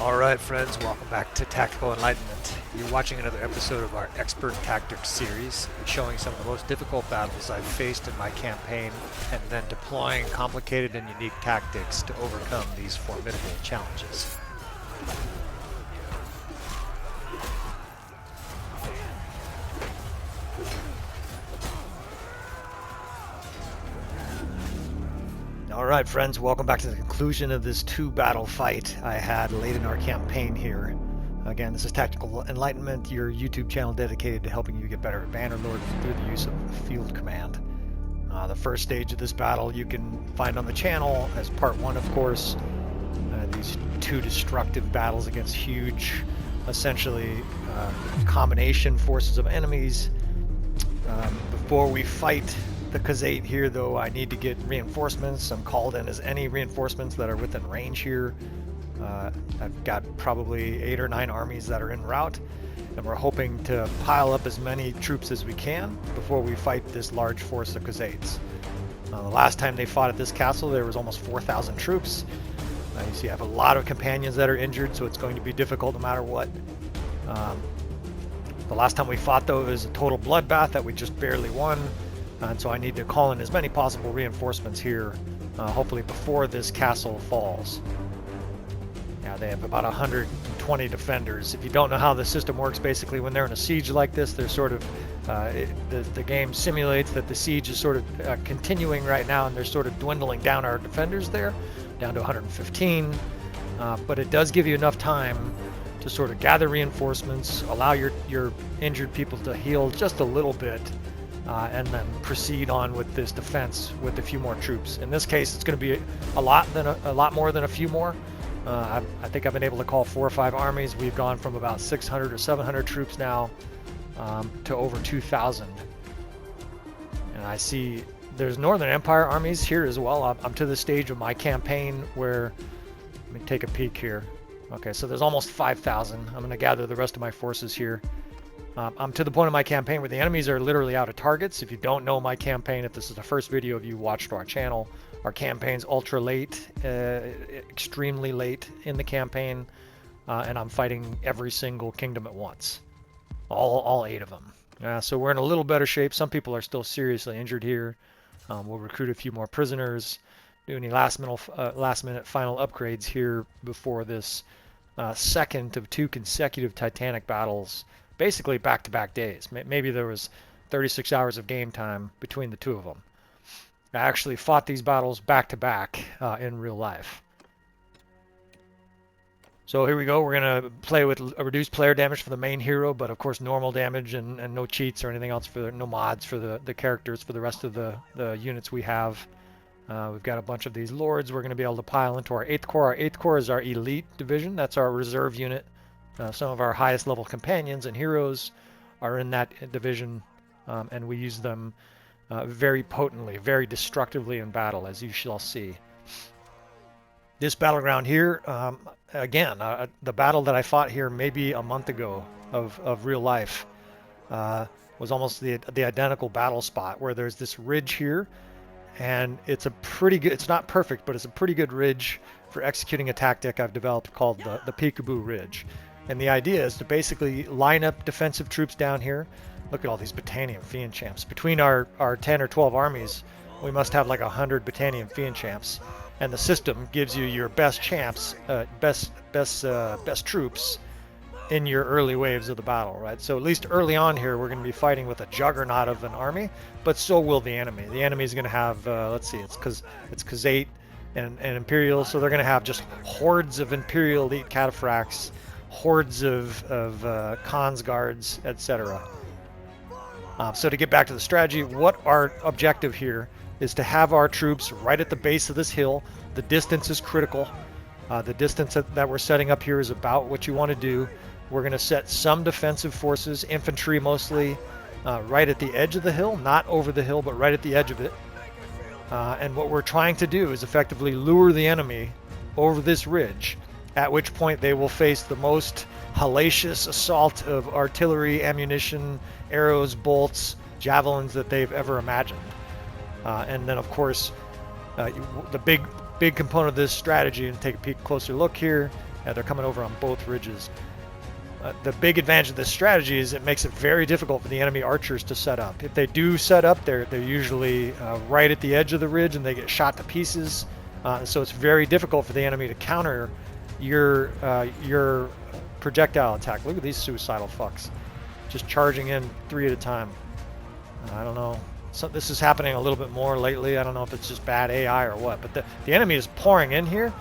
Alright friends, welcome back to Tactical Enlightenment. You're watching another episode of our Expert Tactics series, showing some of the most difficult battles I've faced in my campaign, and then deploying complicated and unique tactics to overcome these formidable challenges. Alright friends, welcome back to the conclusion of this two-battle fight I had late in our campaign here. Again, this is Tactical Enlightenment, your YouTube channel dedicated to helping you get better at Bannerlord through the use of field command. The first stage of this battle you can find on the channel as part 1, of course. These two destructive battles against huge, essentially combination forces of enemies. Before we fight the Khazate here, though, I need to get reinforcements. I'm called in as any reinforcements that are within range here. I've got probably 8 or 9 armies that are en route, and we're hoping to pile up as many troops as we can before we fight this large force of Khazates. The last time they fought at this castle, there was almost 4,000 troops. You see I have a lot of companions that are injured, so it's going to be difficult no matter what. The last time we fought, though, it was a total bloodbath that we just barely won. And so I need to call in as many possible reinforcements here, hopefully before this castle falls. Yeah, they have about 120 defenders. If you don't know how the system works, basically when they're in a siege like this, they're sort of, the game simulates that the siege is sort of continuing right now, and they're sort of dwindling down our defenders there, down to 115. But it does give you enough time to sort of gather reinforcements, allow your injured people to heal just a little bit, and then proceed on with this defense with a few more troops. In this case, it's going to be a lot more than a few more. I think I've been able to call 4 or 5 armies. We've gone from about 600 or 700 troops now to over 2,000. And I see there's Northern Empire armies here as well. I'm to the stage of my campaign where, let me take a peek here. Okay, so there's almost 5,000. I'm going to gather the rest of my forces here. I'm to the point of my campaign where the enemies are literally out of targets. If you don't know my campaign, if this is the first video of you watched our channel, our campaign's ultra late, extremely late in the campaign, and I'm fighting every single kingdom at once, all 8 of them. So we're in a little better shape. Some people are still seriously injured here. We'll recruit a few more prisoners, do any last minute final upgrades here before this second of 2 consecutive Titanic battles. Basically back-to-back days. Maybe there was 36 hours of game time between the 2 of them. I actually fought these battles back-to-back in real life. So here we go. We're going to play with a reduced player damage for the main hero, but of course normal damage and no cheats or anything else, no mods for the characters for the rest of the units we have. We've got a bunch of these lords we're going to be able to pile into our 8th Corps. Our 8th Corps is our elite division. That's our reserve unit. Some of our highest level companions and heroes are in that division, and we use them very potently, very destructively in battle, as you shall see. This battleground here, again, the battle that I fought here maybe a month ago of real life was almost the identical battle spot, where there's this ridge here, and it's a pretty good, it's not perfect, but it's a pretty good ridge for executing a tactic I've developed called the Peekaboo Ridge. And the idea is to basically line up defensive troops down here. Look at all these Battanian Fiend Champs. Between our 10 or 12 armies, we must have like 100 Battanian Fiend Champs. And the system gives you your best champs, best troops in your early waves of the battle, right? So at least early on here, we're going to be fighting with a juggernaut of an army, but so will the enemy. The enemy is going to have, let's see, it's Khazate and Imperial, so they're going to have just hordes of Imperial elite cataphracts, hordes of Khan's guards, etc. So to get back to the strategy, what our objective here is to have our troops right at the base of this hill. The distance is critical. The distance that we're setting up here is about what you want to do. We're going to set some defensive forces, infantry mostly, right at the edge of the hill, not over the hill, but right at the edge of it. And what we're trying to do is effectively lure the enemy over this ridge, at which point they will face the most hellacious assault of artillery, ammunition, arrows, bolts, javelins that they've ever imagined. And then, of course, the big component of this strategy, and take a closer look here, Yeah, they're coming over on both ridges. The big advantage of this strategy is it makes it very difficult for the enemy archers to set up. If they do set up, they're usually right at the edge of the ridge and they get shot to pieces. So it's very difficult for the enemy to counter your projectile attack. Look at these suicidal fucks, just charging in 3 at a time. I don't know. So this is happening a little bit more lately. I don't know if it's just bad AI or what, but the enemy is pouring in here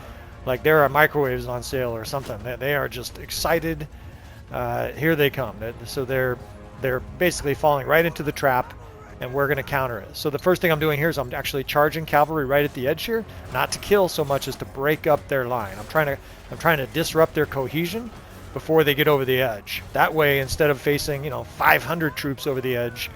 like there are microwaves on sale or something. They are just excited. Here they come. So they're basically falling right into the trap, and we're going to counter it. So the first thing I'm doing here is I'm actually charging cavalry right at the edge here, not to kill so much as to break up their line. I'm trying to disrupt their cohesion before they get over the edge. That way, instead of facing 500 troops over the edge,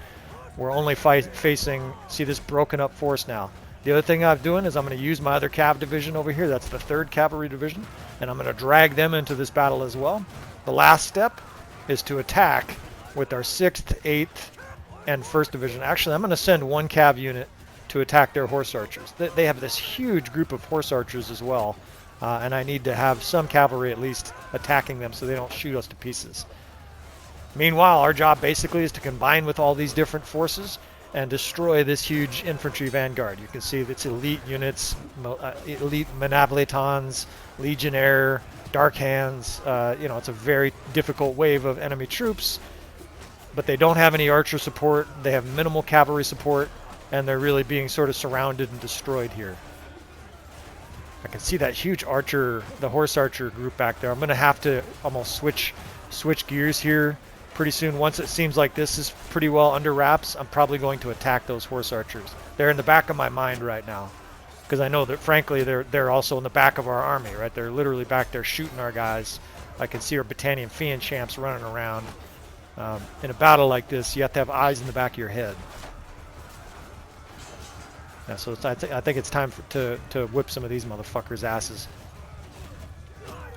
we're only facing, see this broken up force now. The other thing I'm doing is I'm going to use my other cav division over here. That's the 3rd Cavalry Division, and I'm going to drag them into this battle as well. The last step is to attack with our 6th, 8th, and 1st Division. Actually, I'm going to send 1 cav unit to attack their horse archers. They have this huge group of horse archers as well, and I need to have some cavalry at least attacking them so they don't shoot us to pieces. Meanwhile, our job basically is to combine with all these different forces and destroy this huge infantry vanguard. You can see it's elite units, elite Manavletons, Legionnaire, Dark Hands. It's a very difficult wave of enemy troops, but they don't have any archer support. They have minimal cavalry support, and they're really being sort of surrounded and destroyed here. I can see that huge archer, the horse archer group back there. I'm going to have to almost switch gears here pretty soon. Once it seems like this is pretty well under wraps, I'm probably going to attack those horse archers. They're in the back of my mind right now, because I know that frankly they're also in the back of our army, right? They're literally back there shooting our guys. I can see our Battanian Fiend champs running around. In a battle like this, you have to have eyes in the back of your head. Yeah, so I think it's time to whip some of these motherfuckers' asses.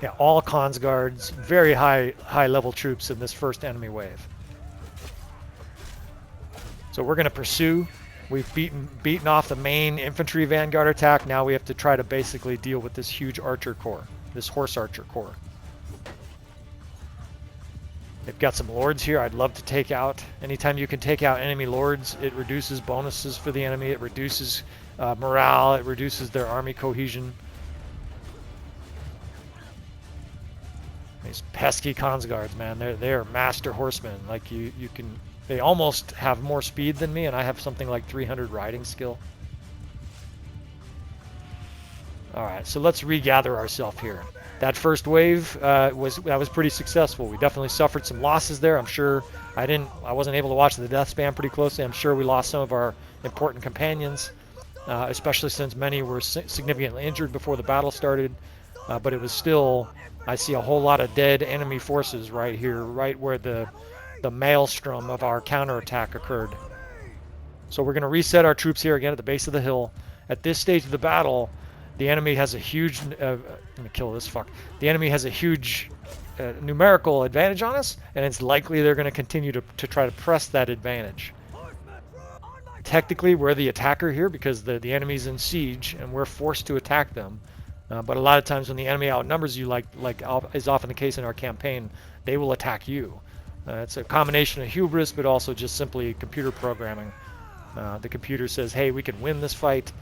Yeah, all Khans guards, very high level troops in this first enemy wave. So we're going to pursue. We've beaten off the main infantry vanguard attack. Now we have to try to basically deal with this huge archer corps, this horse archer corps. They've got some lords here I'd love to take out. Anytime you can take out enemy lords, it reduces bonuses for the enemy. It reduces morale. It reduces their army cohesion. These pesky Khans guards, man, they're master horsemen. Like they almost have more speed than me, and I have something like 300 riding skill. All right, so let's regather ourselves here. That first wave was pretty successful. We definitely suffered some losses there. I'm sure I wasn't able to watch the death span pretty closely. I'm sure we lost some of our important companions, especially since many were significantly injured before the battle started. But it was still, I see a whole lot of dead enemy forces right here, right where the maelstrom of our counterattack occurred. So we're going to reset our troops here again at the base of the hill. At this stage of the battle, the enemy has a huge let me kill this fuck. The enemy has a huge numerical advantage on us, and it's likely they're going to continue to try to press that advantage. Technically, we're the attacker here because the enemy's in siege, and we're forced to attack them. But a lot of times when the enemy outnumbers you, like is often the case in our campaign, they will attack you. It's a combination of hubris, but also just simply computer programming. The computer says, hey, we can win this fight.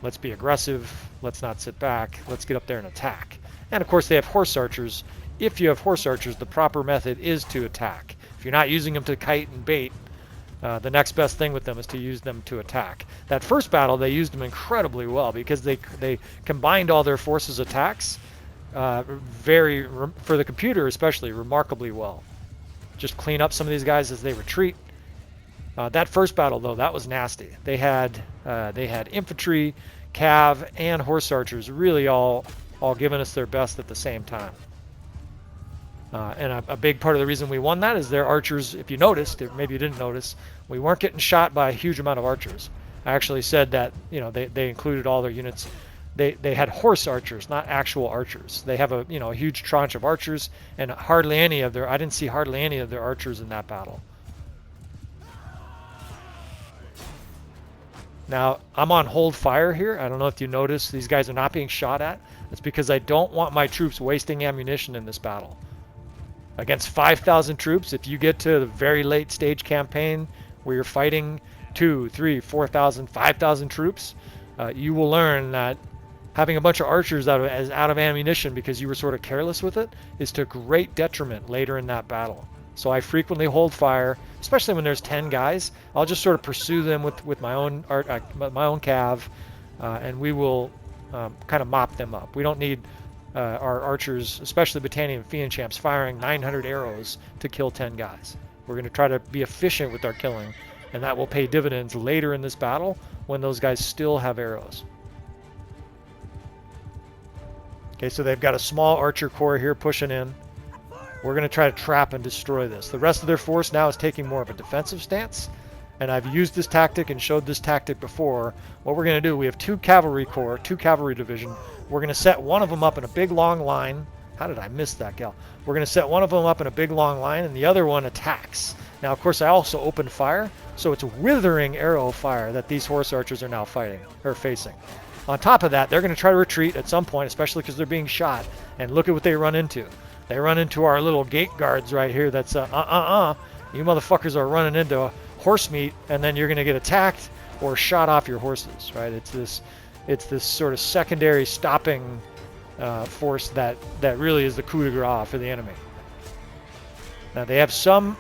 Let's be aggressive. Let's not sit back. Let's get up there and attack. And of course, they have horse archers. If you have horse archers, the proper method is to attack. If you're not using them to kite and bait, the next best thing with them is to use them to attack. That first battle, they used them incredibly well because they combined all their forces' attacks for the computer especially, remarkably well. Just clean up some of these guys as they retreat. That first battle, though, that was nasty. They had infantry, cav, and horse archers really all giving us their best at the same time. And a big part of the reason we won that is their archers, if you noticed, or maybe you didn't notice, we weren't getting shot by a huge amount of archers. I actually said that, they included all their units. They had horse archers, not actual archers. They have a huge tranche of archers, and I didn't see hardly any of their archers in that battle. Now, I'm on hold fire here. I don't know if you notice, these guys are not being shot at. It's because I don't want my troops wasting ammunition in this battle. Against 5,000 troops, if you get to the very late stage campaign where you're fighting 2, 3, 4,000, 5,000 troops, you will learn that having a bunch of archers out of ammunition because you were sort of careless with it is to great detriment later in that battle. So I frequently hold fire, especially when there's 10 guys. I'll just sort of pursue them with my own cav, and we will kind of mop them up. We don't need our archers, especially Battanian and Fiend champs, firing 900 arrows to kill 10 guys. We're going to try to be efficient with our killing, and that will pay dividends later in this battle when those guys still have arrows. Okay, so they've got a small archer corps here pushing in. We're going to try to trap and destroy this. The rest of their force now is taking more of a defensive stance, and I've used this tactic and showed this tactic before. What we're going to do, we have 2 cavalry corps, 2 cavalry division. We're going to set one of them up in a big long line. How did I miss that, gal? We're going to set one of them up in a big long line, and the other one attacks. Now, of course, I also opened fire, so it's withering arrow fire that these horse archers are now fighting, or facing. On top of that, they're going to try to retreat at some point, especially because they're being shot, and look at what they run into. They run into our little gate guards right here. That's you motherfuckers are running into horse meat, and then you're going to get attacked or shot off your horses, right? It's this sort of secondary stopping force that really is the coup de grace for the enemy. Now they have some.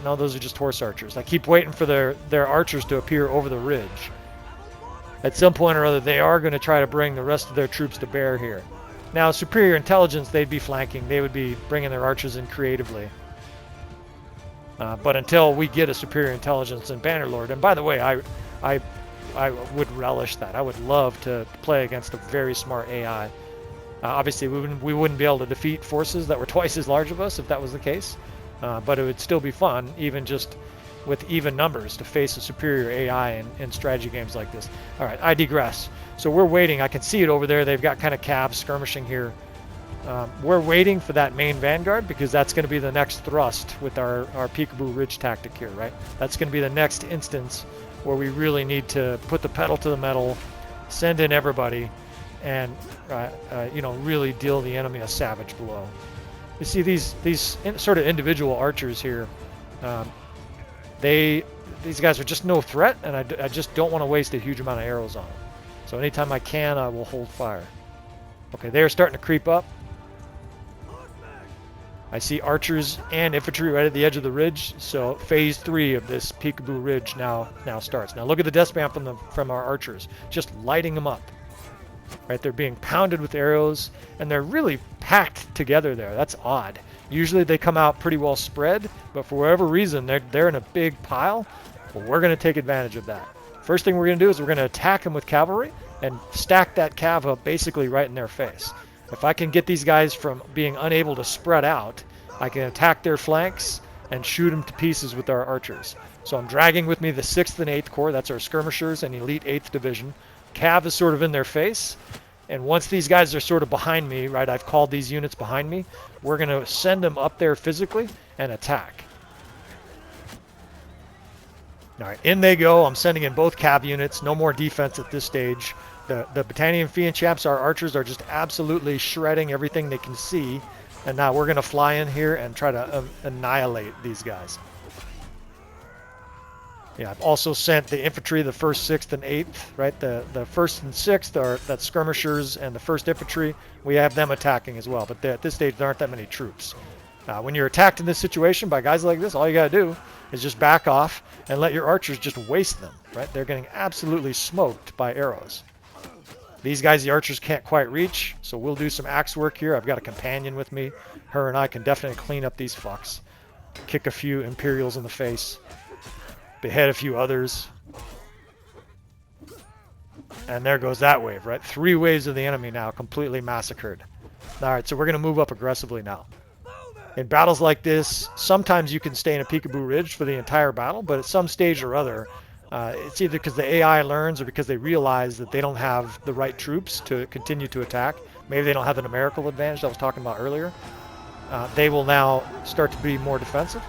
No, those are just horse archers. I keep waiting for their archers to appear over the ridge. At some point or other, they are going to try to bring the rest of their troops to bear here. Now, superior intelligence, they'd be flanking. They would be bringing their archers in creatively. But until we get a superior intelligence in Bannerlord, and by the way, I would relish that. I would love to play against a very smart AI. Obviously, we wouldn't be able to defeat forces that were twice as large as us if that was the case. But it would still be fun, even just with even numbers, to face a superior AI in strategy games like this. All right, I digress. So we're waiting. I can see it over there. They've got kind of cabs skirmishing here. We're waiting for that main vanguard because that's going to be the next thrust with our peekaboo ridge tactic here, right? That's going to be the next instance where we really need to put the pedal to the metal, send in everybody, and really deal the enemy a savage blow. You see these sort of individual archers here. These guys are just no threat, and I just don't want to waste a huge amount of arrows on them. So anytime I can, I will hold fire. Okay, they are starting to creep up. I see archers and infantry right at the edge of the ridge. So phase 3 of this peekaboo ridge now starts. Now look at the death spam from our archers, just lighting them up. Right, they're being pounded with arrows, and they're really packed together there. That's odd. Usually they come out pretty well spread, but for whatever reason, they're in a big pile. Well, we're going to take advantage of that. First thing we're going to do is we're going to attack them with cavalry and stack that cav up basically right in their face. If I can get these guys from being unable to spread out, I can attack their flanks and shoot them to pieces with our archers. So I'm dragging with me the 6th and 8th Corps. That's our skirmishers and elite 8th Division. Cav is sort of in their face. And once these guys are sort of behind me, right, I've called these units behind me, we're going to send them up there physically and attack. All right, in they go. I'm sending in both cav units. No more defense at this stage. The Battanian Fiend chaps, our archers, are just absolutely shredding everything they can see. And now we're going to fly in here and try to annihilate these guys. Yeah, I've also sent the infantry, the 1st, 6th, and 8th, right? The 1st and 6th are that skirmishers and the 1st infantry. We have them attacking as well, but at this stage there aren't that many troops. When you're attacked in this situation by guys like this, all you got to do is just back off and let your archers just waste them, right? They're getting absolutely smoked by arrows. These guys, the archers, can't quite reach, so we'll do some axe work here. I've got a companion with me. Her and I can definitely clean up these fucks. Kick a few Imperials in the face. Behead a few others. And there goes that wave, right? 3 waves of the enemy now completely massacred. Alright, so we're going to move up aggressively now. In battles like this, sometimes you can stay in a peekaboo ridge for the entire battle, but at some stage or other, it's either because the AI learns or because they realize that they don't have the right troops to continue to attack. Maybe they don't have the numerical advantage I was talking about earlier. They will now start to be more defensive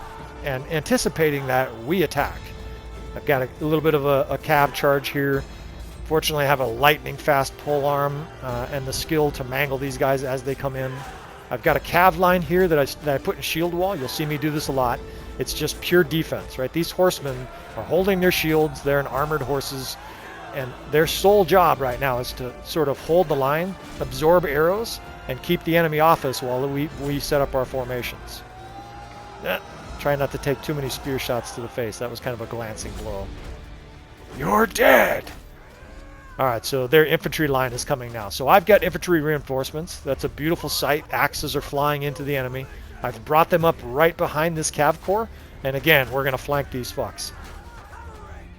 and anticipating that we attack. I've got a little bit of a cav charge here. Fortunately, I have a lightning fast pole arm and the skill to mangle these guys as they come in. I've got a cav line here that I put in shield wall. You'll see me do this a lot. It's just pure defense, right? These horsemen are holding their shields. They're in armored horses. And their sole job right now is to sort of hold the line, absorb arrows, and keep the enemy off us while we set up our formations. Try not to take too many spear shots to the face. That was kind of a glancing blow. You're dead! Alright, so their infantry line is coming now. So I've got infantry reinforcements. That's a beautiful sight. Axes are flying into the enemy. I've brought them up right behind this cav corps. And again, we're going to flank these fucks.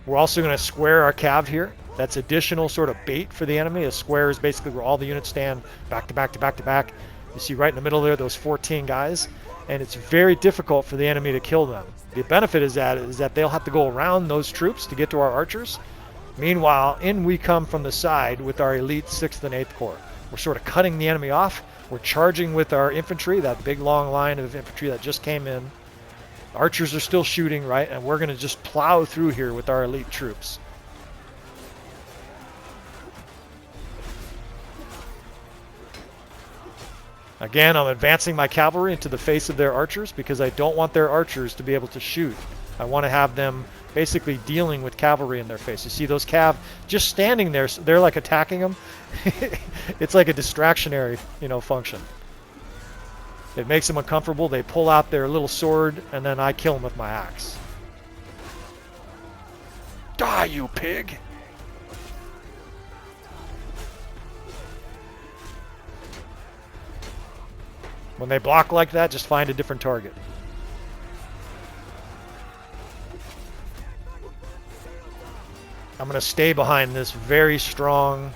We're also going to square our cav here. That's additional sort of bait for the enemy. A square is basically where all the units stand back to back to back to back. You see right in the middle there, those 14 guys. And it's very difficult for the enemy to kill them. The benefit is that they'll have to go around those troops to get to our archers. Meanwhile, in we come from the side with our elite 6th and 8th Corps. We're sort of cutting the enemy off. We're charging with our infantry, that big long line of infantry that just came in. Archers are still shooting, right? And we're going to just plow through here with our elite troops. Again, I'm advancing my cavalry into the face of their archers because I don't want their archers to be able to shoot. I want to have them basically dealing with cavalry in their face. You see those cav just standing there, they're like attacking them. It's like a distractionary, function. It makes them uncomfortable. They pull out their little sword, and then I kill them with my axe. Die, you pig! When they block like that, just find a different target. I'm going to stay behind this very strong,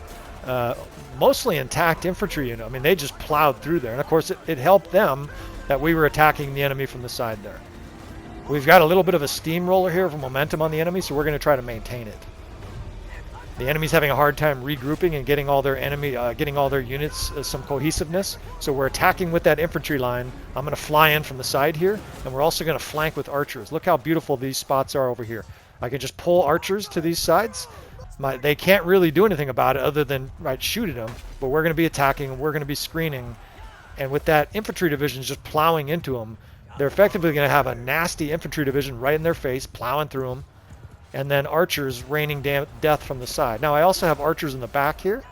mostly intact infantry unit. I mean, they just plowed through there. And, of course, it helped them that we were attacking the enemy from the side there. We've got a little bit of a steamroller here of momentum on the enemy, so we're going to try to maintain it. The enemy's having a hard time regrouping and getting all their units some cohesiveness. So we're attacking with that infantry line. I'm going to fly in from the side here, and we're also going to flank with archers. Look how beautiful these spots are over here. I can just pull archers to these sides. They can't really do anything about it other than shoot at them. But we're going to be attacking, and we're going to be screening. And with that infantry division just plowing into them, they're effectively going to have a nasty infantry division right in their face, plowing through them. And then archers raining death from the side. Now I also have archers in the back here.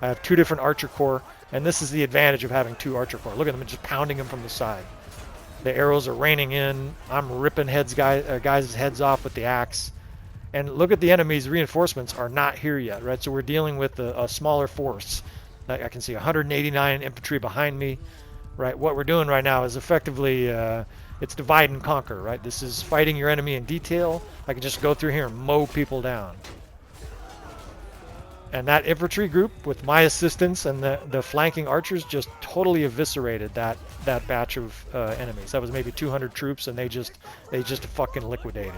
I have 2 different archer corps, and this is the advantage of having 2 archer corps. Look at them just pounding them from the side. The arrows are raining in. I'm ripping guys' heads off with the axe. And look at the enemy's reinforcements are not here yet, right? So we're dealing with a smaller force. I can see 189 infantry behind me, right? What we're doing right now is effectively it's divide and conquer, right? This is fighting your enemy in detail. I can just go through here and mow people down. And that infantry group, with my assistance and the flanking archers, just totally eviscerated that batch of enemies. That was maybe 200 troops, and they just fucking liquidated.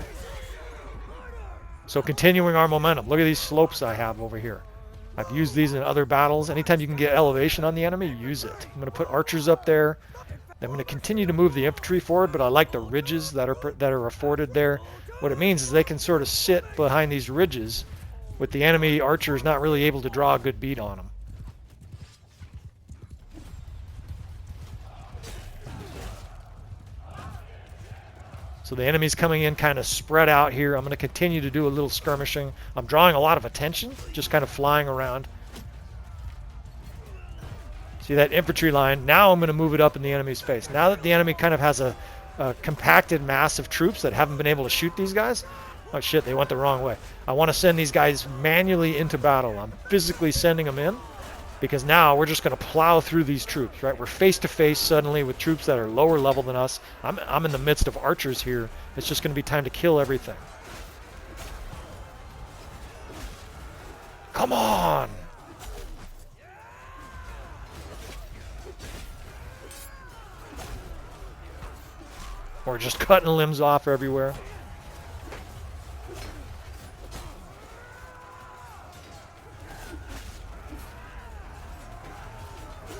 So continuing our momentum. Look at these slopes I have over here. I've used these in other battles. Anytime you can get elevation on the enemy, use it. I'm going to put archers up there. I'm going to continue to move the infantry forward, but I like the ridges that are afforded there. What it means is they can sort of sit behind these ridges with the enemy archers not really able to draw a good beat on them. So the enemy's coming in kind of spread out here. I'm going to continue to do a little skirmishing. I'm drawing a lot of attention, just kind of flying around. See that infantry line? Now I'm going to move it up in the enemy's face. Now that the enemy kind of has a compacted mass of troops that haven't been able to shoot these guys. Oh shit, they went the wrong way. I want to send these guys manually into battle. I'm physically sending them in because now we're just going to plow through these troops, right? We're face to face suddenly with troops that are lower level than us. I'm in the midst of archers here. It's just going to be time to kill everything. Come on! Or just cutting limbs off everywhere.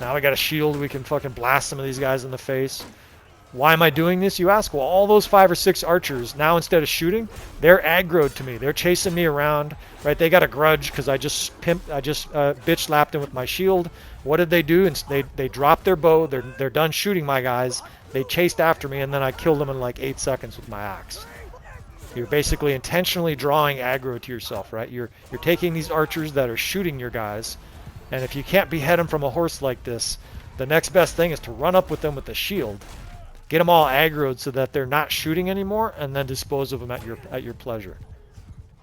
Now we got a shield. We can fucking blast some of these guys in the face. Why am I doing this, you ask? Well, all those 5 or 6 archers, now instead of shooting, they're aggroed to me. They're chasing me around, right? They got a grudge because I just bitch slapped them with my shield. What did they do? They dropped their bow. They're done shooting my guys. They chased after me, and then I killed them in like 8 seconds with my axe. You're basically intentionally drawing aggro to yourself, right? You're taking these archers that are shooting your guys, and if you can't behead them from a horse like this, the next best thing is to run up with them with a shield. Get them all aggroed so that they're not shooting anymore, and then dispose of them at your pleasure.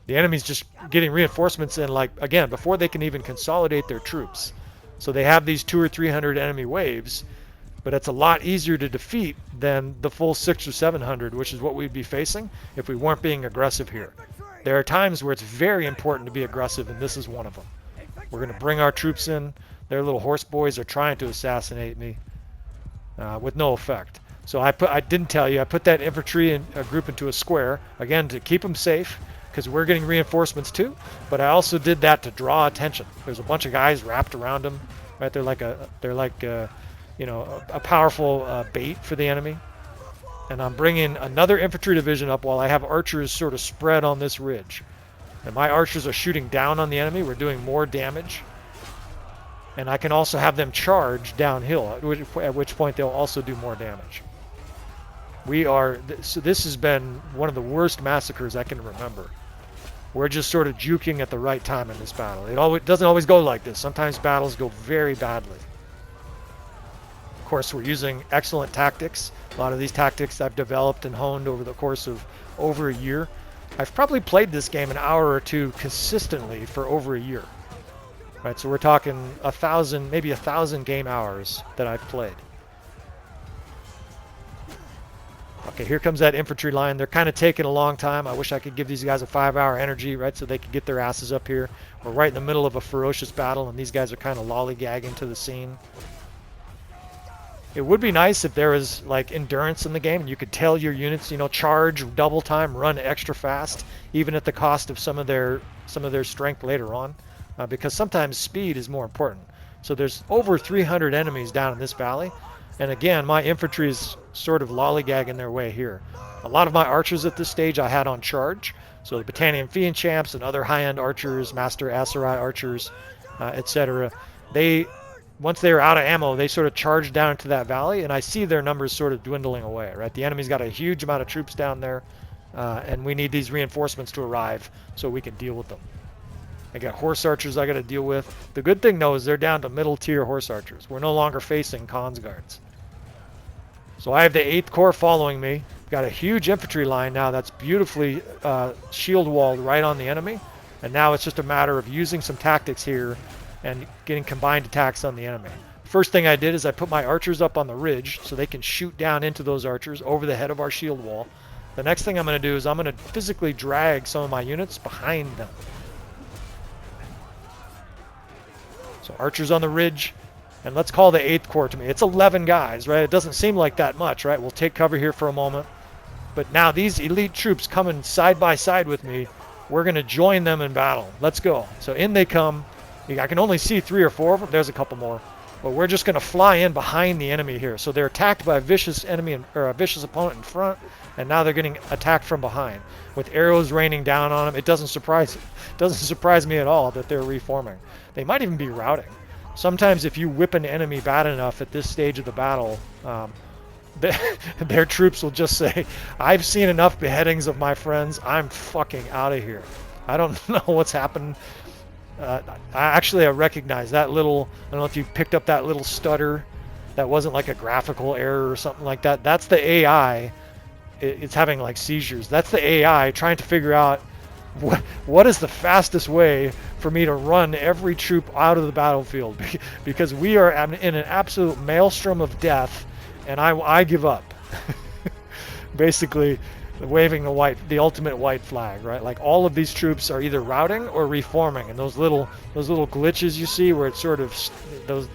The enemy's just getting reinforcements in, like, again, before they can even consolidate their troops. So they have these 200 or 300 enemy waves, but it's a lot easier to defeat than the full 600 or 700, which is what we'd be facing if we weren't being aggressive here. There are times where it's very important to be aggressive, and this is one of them. We're going to bring our troops in. Their little horse boys are trying to assassinate me with no effect. So I didn't tell you, I put that infantry group into a square, again, to keep them safe, because we're getting reinforcements too, but I also did that to draw attention. There's a bunch of guys wrapped around them, right? They're like a powerful bait for the enemy. And I'm bringing another infantry division up while I have archers sort of spread on this ridge. And my archers are shooting down on the enemy. We're doing more damage. And I can also have them charge downhill, at which point they'll also do more damage. So this has been one of the worst massacres I can remember. We're just sort of juking at the right time in this battle. It doesn't always go like this. Sometimes battles go very badly. Of course, we're using excellent tactics. A lot of these tactics I've developed and honed over the course of over a year. I've probably played this game an hour or two consistently for over a year. Right, so we're talking 1,000, maybe 1,000 game hours that I've played. Okay, here comes that infantry line. They're kind of taking a long time. I wish I could give these guys a 5-hour energy, right, so they could get their asses up here. We're right in the middle of a ferocious battle, and these guys are kind of lollygagging to the scene. It would be nice if there was like endurance in the game, and you could tell your units, charge double time, run extra fast, even at the cost of some of their strength later on, because sometimes speed is more important. So there's over 300 enemies down in this valley. And again, my infantry is sort of lollygagging their way here. A lot of my archers at this stage I had on charge. So the Battanian Fiend Champs and other high-end archers, Master Aserai archers, etc. Once they're out of ammo, they sort of charge down into that valley, and I see their numbers sort of dwindling away, right? The enemy's got a huge amount of troops down there, and we need these reinforcements to arrive so we can deal with them. I got horse archers I got to deal with. The good thing, though, is they're down to middle-tier horse archers. We're no longer facing Khan's guards. So I have the 8th Corps following me. Got a huge infantry line now that's beautifully shield-walled right on the enemy. And now it's just a matter of using some tactics here and getting combined attacks on the enemy. First thing I did is I put my archers up on the ridge so they can shoot down into those archers over the head of our shield wall. The next thing I'm going to do is I'm going to physically drag some of my units behind them. So archers on the ridge, and let's call the 8th Corps to me. It's 11 guys, right? It doesn't seem like that much, right? We'll take cover here for a moment. But now these elite troops coming side by side with me, we're going to join them in battle. Let's go. So in they come. I can only see 3 or 4 of them. There's a couple more. But we're just going to fly in behind the enemy here. So they're attacked by a vicious enemy or a vicious opponent in front, and now they're getting attacked from behind with arrows raining down on them. It doesn't surprise me at all that they're reforming. They might even be routing. Sometimes if you whip an enemy bad enough at this stage of the battle, their troops will just say, I've seen enough beheadings of my friends. I'm fucking out of here. I don't know what's happened. I recognize that little, I don't know if you picked up that little stutter. That wasn't like a graphical error or something like that. That's the AI. It's having like seizures. That's the AI trying to figure out what is the fastest way for me to run every troop out of the battlefield, because we are in an absolute maelstrom of death, and I give up. Basically waving the ultimate white flag, right? Like all of these troops are either routing or reforming, and those little glitches you see where it's sort of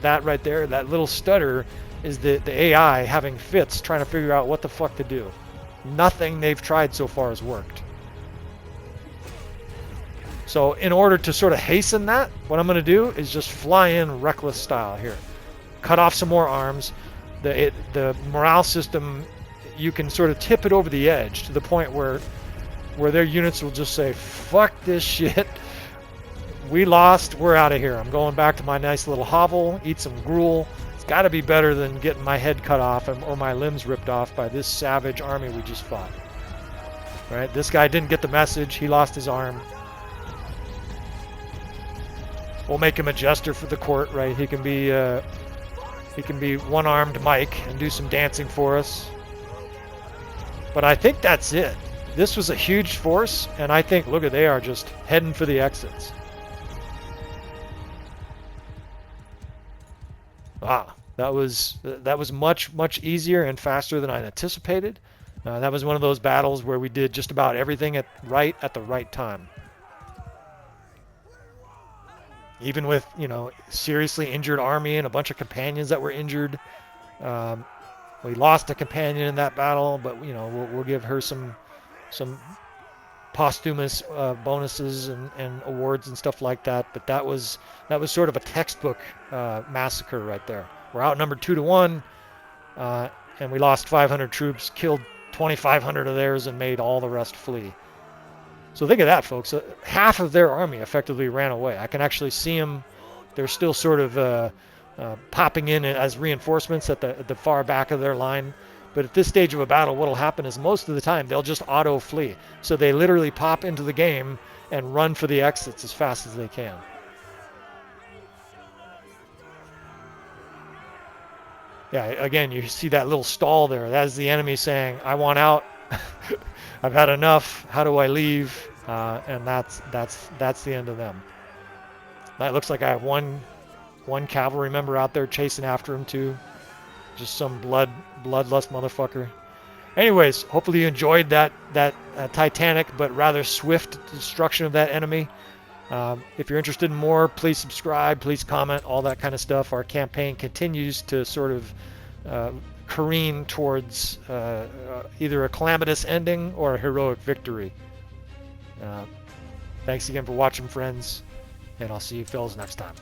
that right there, that little stutter is the AI having fits trying to figure out what the fuck to do. Nothing they've tried so far has worked. So in order to sort of hasten that, what I'm going to do is just fly in reckless style here. Cut off some more arms. The morale system you can sort of tip it over the edge to the point where their units will just say, fuck this shit. We lost, we're out of here. I'm going back to my nice little hovel, eat some gruel. It's got to be better than getting my head cut off or my limbs ripped off by this savage army we just fought. Right? This guy didn't get the message. He lost his arm. We'll make him a jester for the court, right? He can be one-armed Mike and do some dancing for us. But I think that's it. This was a huge force, and I think, look at, they are just heading for the exits. That was much easier and faster than I anticipated. That was one of those battles where we did just about everything at the right time. Even with, you know, seriously injured army and a bunch of companions that were injured. We lost a companion in that battle, but, you know, we'll give her some posthumous bonuses and awards and stuff like that. But that was sort of a textbook massacre right there. We're outnumbered 2-1, and we lost 500 troops, killed 2,500 of theirs, and made all the rest flee. So think of that, folks. Half of their army effectively ran away. I can actually see them. They're still sort of popping in as reinforcements at the far back of their line. But at this stage of a battle, what will happen is most of the time they'll just auto flee. So they literally pop into the game and run for the exits as fast as they can. Yeah, again, you see that little stall there. That is the enemy saying, I want out. I've had enough. How do I leave? And that's the end of them. That looks like I have one cavalry member out there chasing after him too. Just some bloodlust motherfucker. Anyways, hopefully you enjoyed that titanic but rather swift destruction of that enemy. If you're interested in more, please subscribe, please comment, all that kind of stuff. Our campaign continues to sort of careen towards either a calamitous ending or a heroic victory. Thanks again for watching, friends, and I'll see you fellas next time.